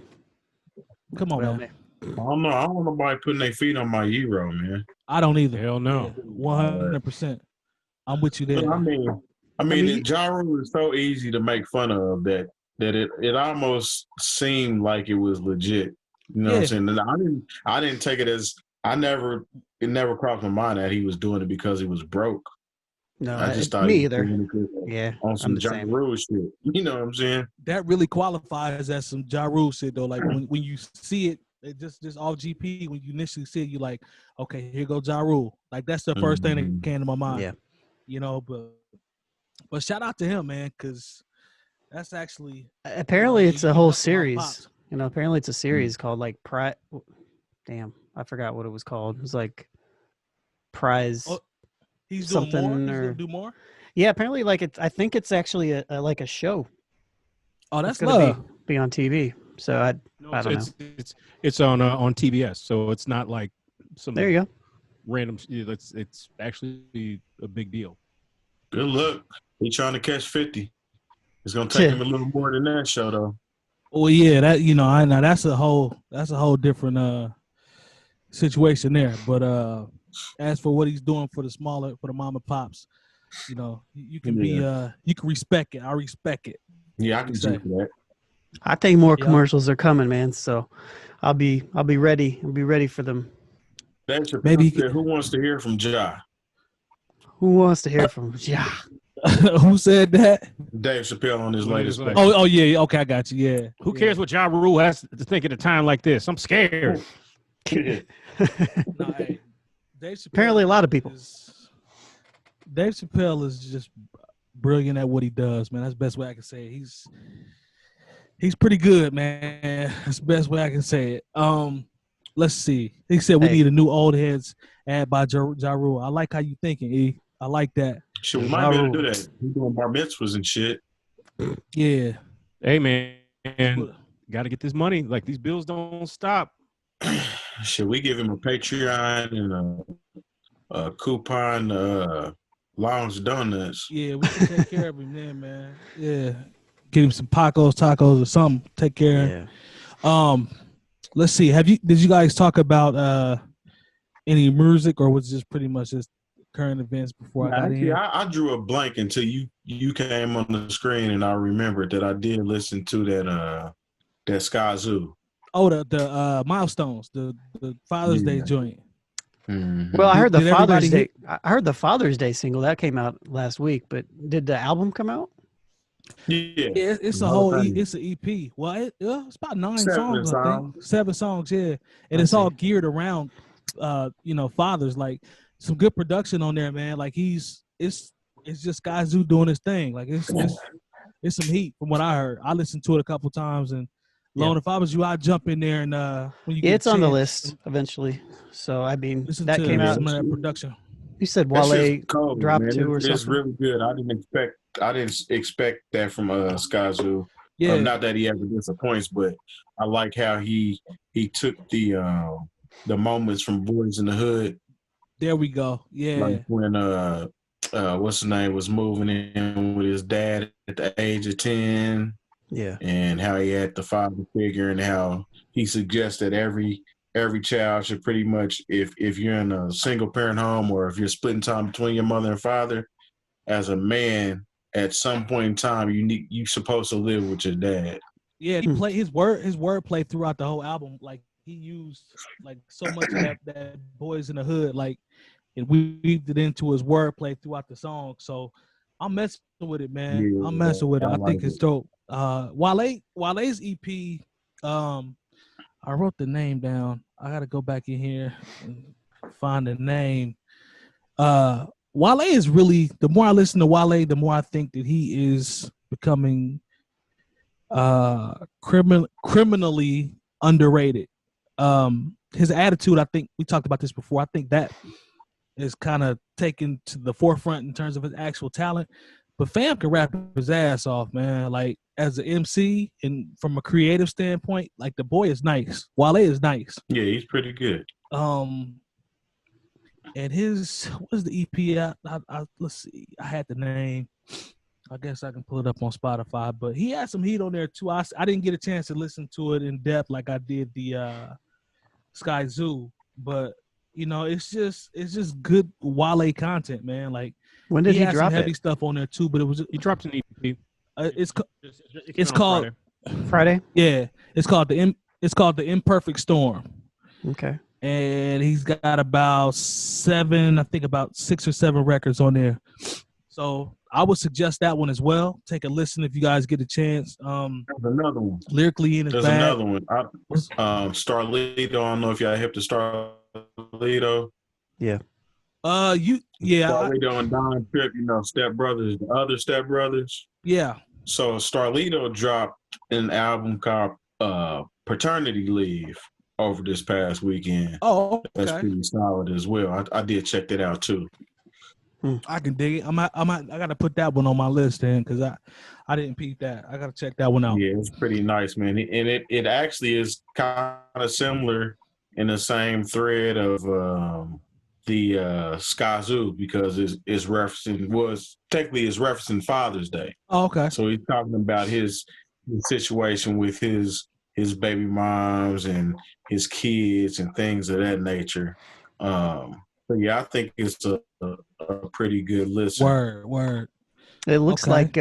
Come on, Well, man. I don't know. I don't want nobody putting their feet on my gyro, man. I don't either. Hell no. 100%. I'm with you there. But I mean, Ja Rule is so easy to make fun of that it almost seemed like it was legit. You know what I'm saying? And I didn't take it as it never crossed my mind that he was doing it because he was broke. No, I just thought me he was either. really good Yeah, on I'm some the Ja same. Rule shit. You know what I'm saying? That really qualifies as some Ja Rule shit though. Like when you see it, just off GP, when you initially see it, you like, okay, here go Ja Rule. Like that's the first thing that came to my mind. Yeah. You know, but shout out to him, man, because that's actually Apparently, it's a you whole got some hard pops. series. You know, apparently it's a series called like Prize. Damn, I forgot what it was called. It was like Prize. Oh, he's doing more. something He's or gonna do more. yeah. Apparently, like I think it's actually a like a show. Oh, It's that's gonna love. be on TV. So I don't know. It's on TBS, so it's not like some There you go. random. It's actually a big deal. Good luck. He's trying to catch 50. It's gonna take him a little more than that show though. Oh yeah, that I know that's a whole different situation there. But as for what he's doing for the mom and pops, you can be you can respect it. I respect it. Yeah, I can see that. I think more commercials are coming, man. So I'll be ready. I'll be ready for them. Maybe who wants to hear from Ja? Who wants to hear from Ja? Who said that? Dave Chappelle on his latest. Oh yeah. Okay, I got you. Yeah. Who cares what Ja Rule has to think at a time like this? I'm scared. No, hey, Dave Chappelle Apparently, a lot of people. Dave Chappelle is just brilliant at what he does, man. That's the best way I can say it. He's pretty good, man. That's the best way I can say it. Let's see. He said we need a new old heads ad by Ja Rule. I like how you thinking, E. I like that. Shit, we might be able to do that. We're doing bar mitzvahs and shit. Yeah. Hey, man. Got to get this money. Like, these bills don't stop. Should we give him a Patreon and a coupon lounge donuts? Yeah, we can take care of him then, man. Yeah. Get him some tacos or something. Take care. Yeah. Let's see. Did you guys talk about any music, or was it just pretty much just current events before I got in here? I drew a blank until you came on the screen, and I remembered that I did listen to that 𝗀𝗲𝗄. Oh, the milestones, the Father's Day joint. Mm-hmm. Well, I heard the Father's Day. I heard the Father's Day single that came out last week, but did the album come out? Yeah, it's a whole. It's an EP. Well, it's about 9 songs. I think 7 songs. Yeah, and it's all geared around, fathers. Like some good production on there, man. Like it's just 𝗀𝗄 doing his thing. Like it's some heat from what I heard. I listened to it a couple times, and Lone, if I was you, I'd jump in there and when you get it's on the list eventually. So I mean, listen that to came out. some of that production. You said Wale cold, dropped man. 2 or something. It's really good. I didn't expect that from 𝗀𝗄. Yeah. Not that he ever disappoints, but I like how he took the moments from Boys in the Hood. There we go. Yeah. Like when what's his name was moving in with his dad at the age of 10. Yeah. And how he had the father figure, and how he suggests that every child should pretty much, if you're in a single parent home, or if you're splitting time between your mother and father, as a man, at some point in time, you're supposed to live with your dad. Yeah, he played his word play throughout the whole album. Like he used like so much of that Boys in the Hood, like and weaved it into his word play throughout the song. So I'm messing with it, man. Yeah, I'm messing with it. I think it's dope. Wale's EP, I wrote the name down. I gotta go back in here and find the name. Wale is really, the more I listen to Wale, the more I think that he is becoming criminally underrated. His attitude, I think we talked about this before. I think that is kind of taken to the forefront in terms of his actual talent. But fam can rap his ass off, man. Like as an MC and from a creative standpoint, like the boy is nice. Wale is nice. Yeah, he's pretty good. And his, what's the EP? Let's see. I had the name. I guess I can pull it up on Spotify. But he had some heat on there too. I didn't get a chance to listen to it in depth like I did the 𝗀𝗄. But it's just good Wale content, man. Like when did he had drop some heavy it? stuff on there too. But it was He dropped an EP. It's called Friday. Yeah, it's called the Imperfect Storm. Okay. And he's got about 6 or 7 records on there. So I would suggest that one as well. Take a listen if you guys get a chance. There's another one. Lyrically in his There's bag. another one. Starlito. I don't know if y'all hip to Starlito. Yeah. Starlito and Don Tripp, Step Brothers, the other Step Brothers. Yeah. So Starlito dropped an album called Paternity Leave over this past weekend. Oh, okay. That's pretty solid as well. I did check that out too. I can dig it. I gotta put that one on my list then, because I didn't peep that. I gotta check that one out. Yeah, it's pretty nice, man. And it actually is kind of similar in the same thread of the 𝗀𝗲𝗄, because it's referencing Father's Day. Oh, okay. So he's talking about his situation with his baby moms and his kids and things of that nature. But yeah, I think it's a pretty good listen. Word. It looks like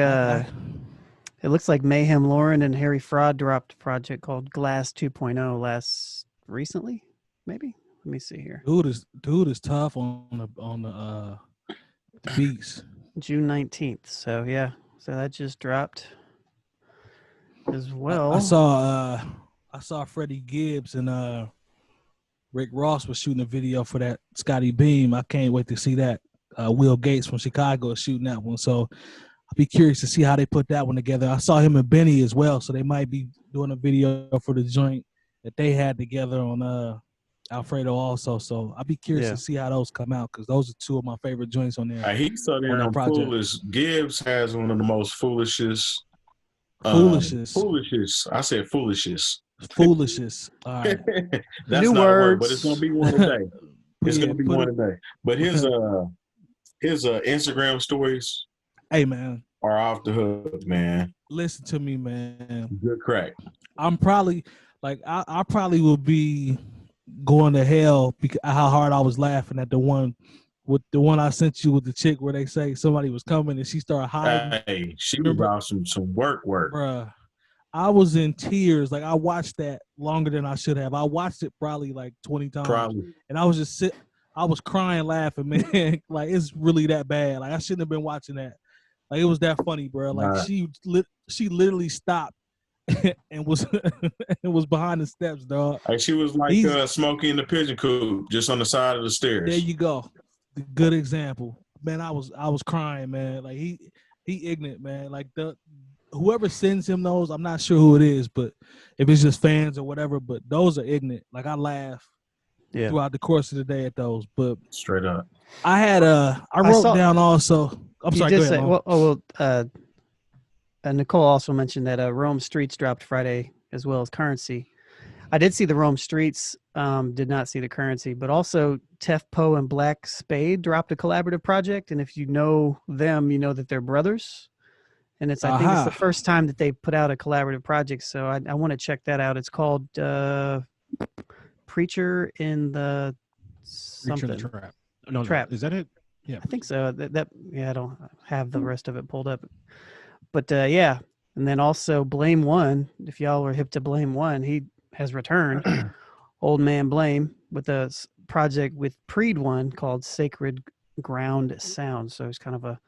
Mayhem Lauren and Harry Fraud dropped a project called Glass 2.0 recently, maybe. Let me see here. Dude is tough on the beats. June 19th. So yeah, so that just dropped as well. I saw Freddie Gibbs and Rick Ross was shooting a video for that Scotty Beam. I can't wait to see that. Will Gates from Chicago is shooting that one. So I'll be curious to see how they put that one together. I saw him and Benny as well, so they might be doing a video for the joint that they had together on Alfredo also. So I'll be curious to see how those come out, because those are two of my favorite joints on there. He's so damn foolish. Gibbs has one of the most foolishest. Foolishness. I said foolishness. Foolishness. All right. That's New not words. a word, but it's gonna be one today. It's gonna be one today. But his Instagram stories, hey man, are off the hook, man. Listen to me, man. Good crack. I'm probably I probably will be going to hell because how hard I was laughing at the one I sent you with the chick where they say somebody was coming and she started hiding. Hey, she was about some work. Bruh, I was in tears. Like, I watched that longer than I should have. I watched it probably like 20 times. And I was just I was crying, laughing, man. Like, it's really that bad. Like, I shouldn't have been watching that. Like, it was that funny, bro. Like, she literally stopped and was behind the steps, dog. Like, she was like Smokey in the pigeon coop, just on the side of the stairs. There you go. Good example, man. I was crying, man. Like, he ignorant, man. Like, whoever sends him those, I'm not sure who it is, but if it's just fans or whatever, but those are ignorant. Like, I laugh throughout the course of the day at those. But straight up, I had I wrote down also. I'm sorry. Go ahead. Nicole also mentioned that Rome Streets dropped Friday as well as Currency. I did see the Rome Streets, did not see the Currency, but also 𝗏𝗄 and Black Spade dropped a collaborative project. And if you know them, you know that they're brothers. And I think it's the first time that they put out a collaborative project. So I want to check that out. It's called Preacher in the something. Preacher in the Trap. No, Trap. Is that it? Yeah. I think so. I don't have the rest of it pulled up. But yeah. And then also Blame One. If y'all were hip to Blame One, he has returned. Old Man Blame with a project with Preed One called Sacred Ground Sound. So it's kind of a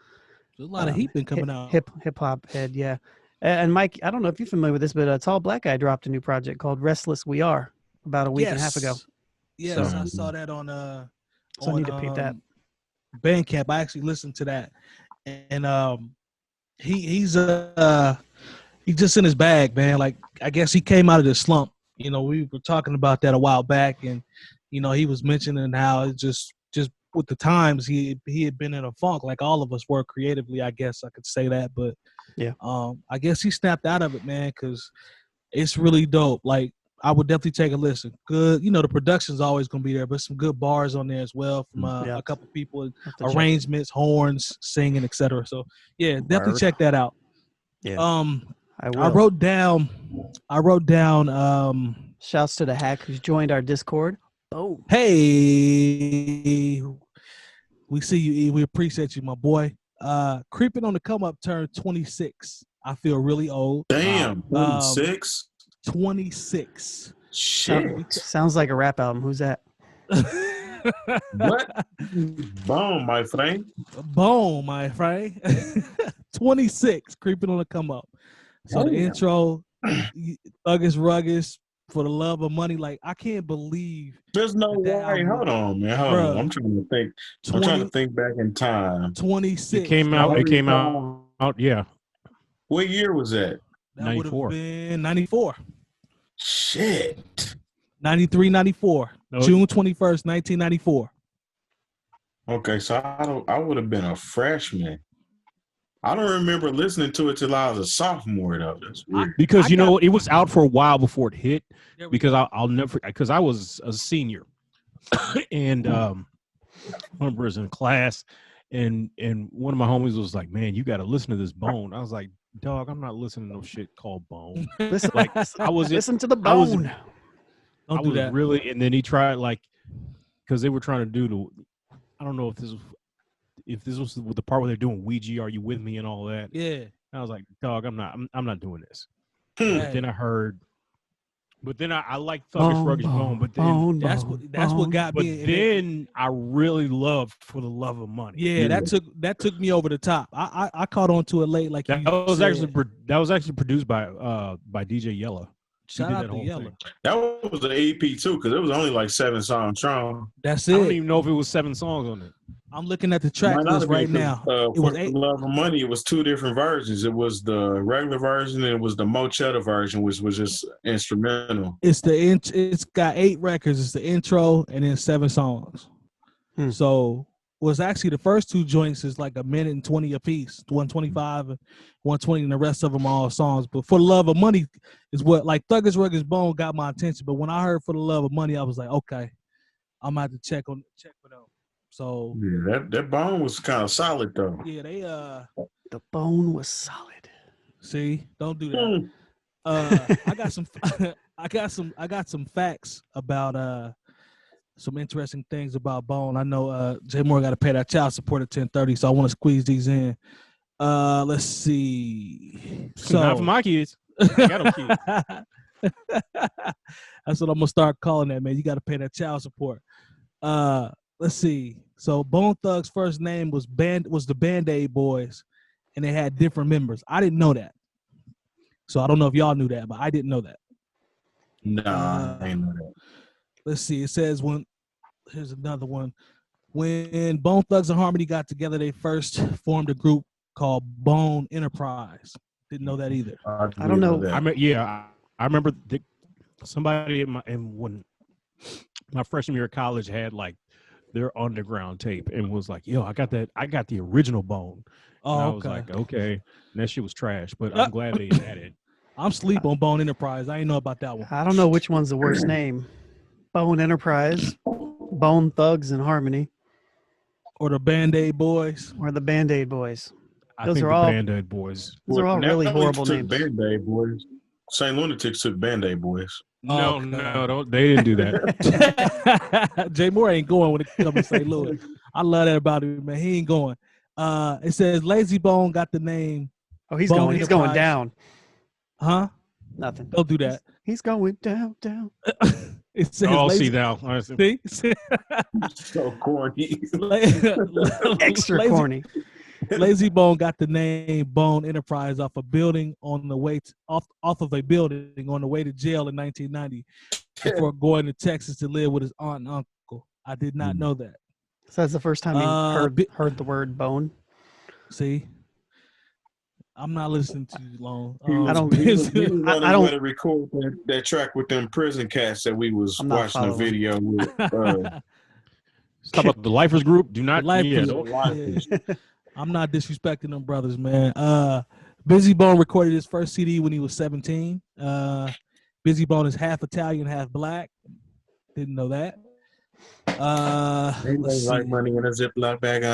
lot of heat been coming out. Hip hop head, yeah. And Mike, I don't know if you're familiar with this, but a Tall Black Guy dropped a new project called Restless We Are about a week and a half ago. Yes, so, I saw that on so I need to peep that. Bandcamp. I actually listened to that, and he's just in his bag, man. Like, I guess he came out of the slump. You know, we were talking about that a while back, and you know, he was mentioning how it just with the times he had been in a funk, like all of us were creatively. I guess I could say that, but yeah, I guess he snapped out of it, man, because it's really dope. Like, I would definitely take a listen. Good, you know, the production's always gonna be there, but some good bars on there as well from a couple people, arrangements, horns, singing, etc. So yeah, definitely check that out. Yeah, I wrote down. Shouts to the hack who's joined our Discord. Oh, hey, we see you, E. We appreciate you, my boy. Creeping on the come up, turned 26. I feel really old. Damn, 26. 26. Shit. Sounds like a rap album. Who's that? What? Boom, my friend. Boom, my friend. 26, creeping on the come up. So the intro, Thuggish Ruggish, for the love of money. Like, I can't believe. There's no way. Hold on, man. Hold on. I'm trying to think. I'm trying to think back in time. 26. It came out. Yeah. What year was that? That would have been 94. Shit. 93, 94. June 21st, 1994. Okay, so I would have been a freshman. I don't remember listening to it till I was a sophomore, though. That's weird. Because, you know, it was out for a while before it hit. Because I'll never, because I was a senior. And one of us in class, and one of my homies was like, man, you got to listen to this Bone. I was like, dog, I'm not listening to no shit called Bone. Listen, like, I was listen to the Bone. Don't do that. Really, and then he tried, like, because they were trying to do the, I don't know if this was the part where they're doing Ouija, Are You With Me and all that. Yeah. And I was like, dog, I'm not doing this. But then I heard, but then I liked Thuggish Ruggish Bone, but then that's what got me. But then I really loved For the Love of Money. Yeah, that took me over the top. I caught on to it late, like that was actually produced by DJ Yella. Shout out to Yella. That was an EP too, because it was only like 7 songs strong. That's it. I don't even know if it was 7 songs on it. I'm looking at the track list right now. It was For the Love of Money. It was 2 different versions. It was the regular version and it was the Mo Cheddar version, which was just instrumental. It's got 8 records. It's the intro and then 7 songs. So was actually the first 2 joints is like 1:20 a piece, 125 and 120, and the rest of them are all songs. But For the Love of Money is what, like, Thuggish Ruggish Bone got my attention. But when I heard For the Love of Money, I was like, okay, I'm gonna have to check for them. So yeah, that Bone was kind of solid though. Yeah, the Bone was solid. See, don't do that. I got some facts about some interesting things about Bone. I know Jay Moore got to pay that child support at 10:30, so I want to squeeze these in. Let's see. So not for my kids. I got no kids. That's what I'm gonna start calling that, man. You got to pay that child support. Let's see. So Bone Thugs' first name was the Band-Aid Boys, and they had different members. I didn't know that. So I don't know if y'all knew that, but I didn't know that. Nah, I didn't know that. Let's see. It says here's another one. When Bone Thugs and Harmony got together, they first formed a group called Bone Enterprise. Didn't know that either. I don't know. I remember somebody when my freshman year of college had like their underground tape and was like, yo, I got the original Bone. And I was like, okay. And that shit was trash, but I'm glad they had it. I'm sleep on Bone Enterprise. I ain't know about that one. I don't know which one's the worst name. Bone Enterprise, Bone Thugs and Harmony. Or the Band-Aid Boys. Or the Band-Aid Boys. Those are all Band-Aid Boys. Those are all really horrible names. Band-Aid Boys. St. Lunatics took Band-Aid Boys. No, they didn't do that. Jay Moore ain't going when it comes to St. Louis. I love that about him, man. He ain't going. It says Lazy Bone got the name. Oh, he's Bone going. He's going down. Huh? Nothing. Don't do that. He's going down. It says see now. See? So corny. Extra corny. Lazy Bone got the name Bone Enterprise off a building on the way off of a building on the way to jail in 1990 before going to Texas to live with his aunt and uncle. I did not know that. So that's the first time you heard the word bone. See, I'm not listening too long. I don't want to record that track with them prison cats that we was watching the video with. Talk about the Lifers group. Do not. I'm not disrespecting them brothers, man. Busy Bone recorded his first CD when he was 17. Busy Bone is half Italian, half black. Didn't know that. Like money in a Ziploc bag.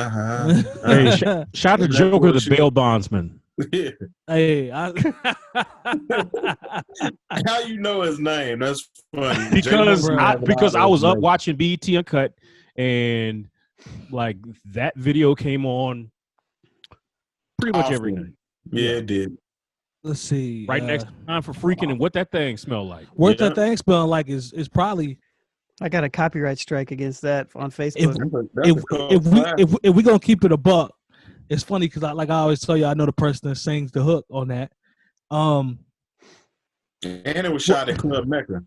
Hey, shout out to Joker, the bail bondsman. Yeah. Hey, how you know his name? That's funny. Because I was up watching BET Uncut, and like that video came on pretty much every night. Yeah, it did. Let's see. Right next time for Freaking and What That Thing Smell Like. What That Thing Smell Like is probably I got a copyright strike against that on Facebook. If we gonna keep it a buck, it's funny because I always tell you, I know the person that sings the hook on that. And it was shot at Club Mecca.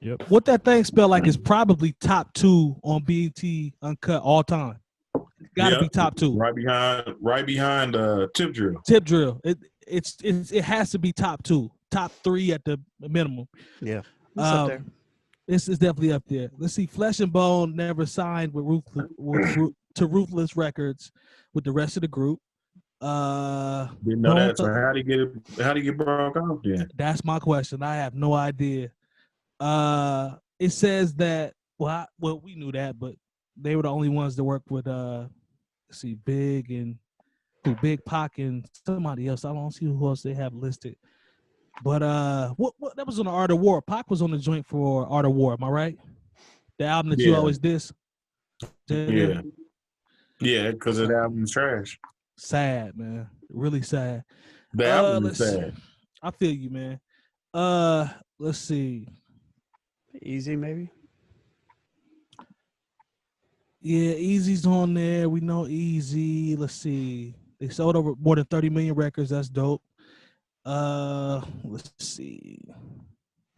Yep. What that thing spelled like is probably top 2 on BET Uncut all time. It's gotta be top 2. Right behind Tip Drill. Tip Drill. It has to be top 2, top 3 at the minimum. Yeah, it's up there. This is definitely up there. Let's see. Flesh and Bone never signed to Ruthless Records with the rest of the group. Didn't know that. So how do you get broke off then? That's my question. I have no idea. It says that we knew that, but they were the only ones that worked with Big Pac and somebody else. I don't see who else they have listed. But what that was on the Art of War. Pac was on the joint for Art of War. Am I right? The album that you always diss. Yeah, because that album's trash. Sad, man. Really sad. The album is sad. I feel you, man. Let's see. Easy, maybe. Yeah, Easy's on there. We know Easy. Let's see. They sold over more than 30 million records. That's dope. Let's see.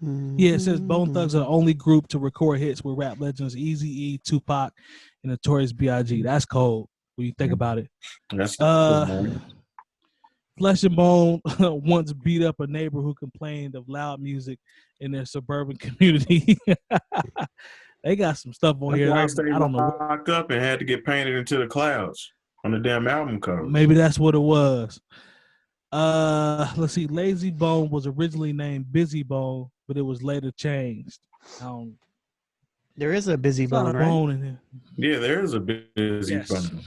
Yeah, it says Bone Thugs are the only group to record hits with rap legends Eazy-E, Tupac, and Notorious B.I.G. That's cold when you think about it. That's Flesh and Bone once beat up a neighbor who complained of loud music in their suburban community. They got some stuff on here. I don't know. Locked up and had to get painted into the clouds on the damn album cover. Maybe that's what it was. Let's see. Lazy Bone was originally named Busy Bone, but it was later changed. There is a Busy Bone, right? Bone in here. Yeah, there is a Busy Bone.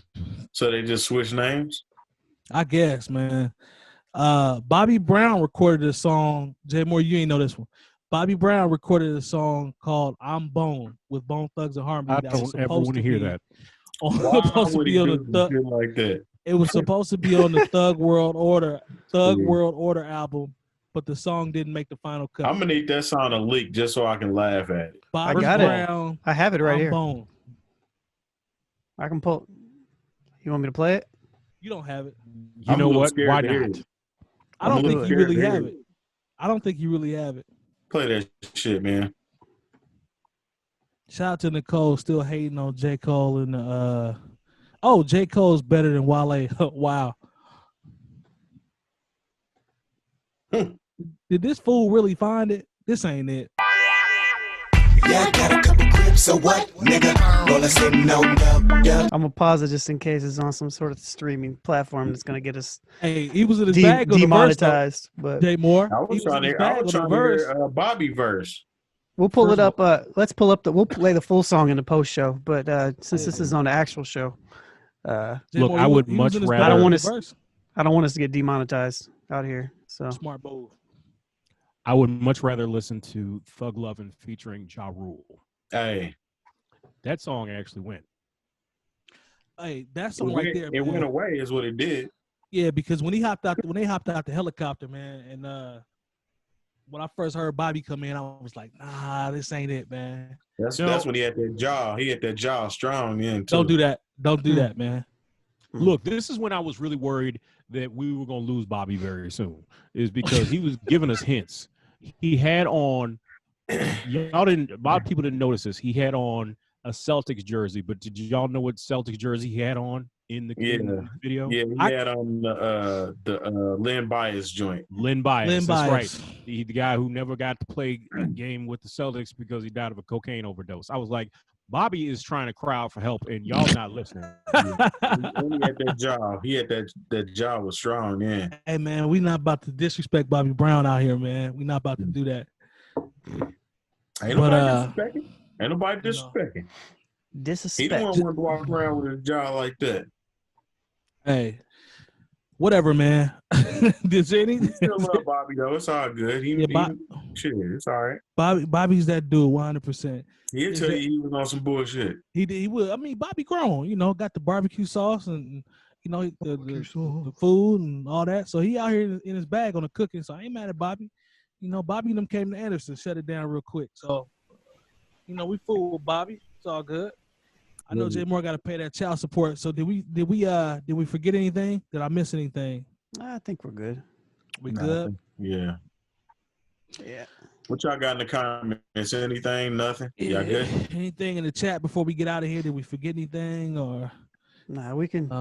So they just switched names? I guess, man. Bobby Brown recorded a song. Jay Moore, you ain't know this one. Bobby Brown recorded a song called "I'm Bone" with Bone Thugs and Harmony. I don't ever want to hear that. Supposed to be on the like that. It was supposed to be on the Thug World Order album, but the song didn't make the final cut. I'm gonna need that song to leak just so I can laugh at it. Bobby I got Brown, it. I have it right here. Bone. I can pull. You want me to play it? You don't have it. You know what? Why not? I don't think you really have it. I don't think you really have it. Play that shit, man. Shout out to Nicole, still hating on J. Cole and J. Cole's better than Wale. Wow. Did this fool really find it? This ain't it. Yeah, I got a couple clips, so what, nigga? Well, let's say no. I'm gonna pause it just in case it's on some sort of streaming platform that's gonna get us. Hey, he was in his bag on demonetized. The verse, but Jay Moore. I was trying to hear Bobby verse. We'll pull it up. Let's pull up we'll play the full song in the post show. But since this is on the actual show, look, I would much rather. I don't want us to get demonetized out here. So smart move. I would much rather listen to Thug Lovin' featuring Ja Rule. Hey, that song actually went. Hey, that song right there. It went away, is what it did. Yeah, because when they hopped out the helicopter, man, and when I first heard Bobby come in, I was like, nah, this ain't it, man. That's when he had that jaw. He had that jaw strong in. Don't do that. Don't do that, man. Look, this is when I was really worried that we were going to lose Bobby very soon, is because he was giving us hints. He had on, a lot of people didn't notice this. He had on a Celtics jersey, but did y'all know what Celtics jersey he had on in the video? Yeah, he had on the Len Bias joint. Len Bias, that's right. The guy who never got to play a game with the Celtics because he died of a cocaine overdose. I was like, Bobby is trying to cry out for help, and y'all not listening. He had that jaw. He had that jaw was strong, yeah. Hey, man, we not about to disrespect Bobby Brown out here, man. We not about to do that. Ain't nobody disrespecting. Ain't nobody disrespecting. Disrespect. He don't want to walk around with a jaw like that. Hey, whatever, man. Still love Bobby though. It's all good. Shit, it's all right. Bobby's that dude, 100%. He'll tell you he was on some bullshit. He would. I mean, Bobby grown, got the barbecue sauce and the food and all that. So he out here in his bag on the cooking. So I ain't mad at Bobby. Bobby and them came to Anderson, shut it down real quick. So we fool with Bobby. It's all good. I know Jay Moore got to pay that child support. So did we forget anything? Did I miss anything? I think we're good. We good? Yeah. Yeah. What y'all got in the comments? Anything? Nothing? Y'all good? Anything in the chat before we get out of here? Did we forget anything or? Nah, we can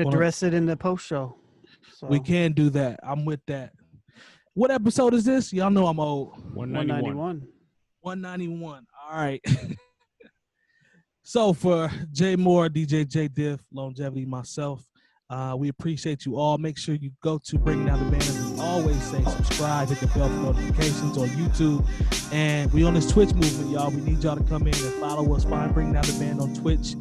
address it in the post show. So. We can do that. I'm with that. What episode is this? Y'all know I'm old. 191. 191. All right. So for Jay Moore, DJ Jay Diff, Lonegevity, myself, we appreciate you all. Make sure you go to Bring Down the Band. As we always say, subscribe, hit the bell for notifications on YouTube. And we on this Twitch movement, y'all. We need y'all to come in and follow us. Find Bring Down the Band on Twitch.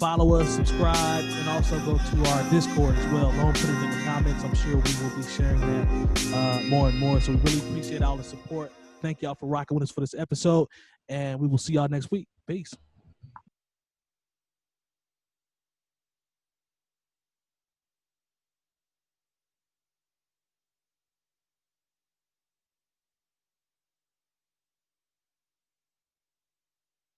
Follow us, subscribe, and also go to our Discord as well. Don't put it in the comments. I'm sure we will be sharing that more and more. So we really appreciate all the support. Thank y'all for rocking with us for this episode. And we will see y'all next week. Peace.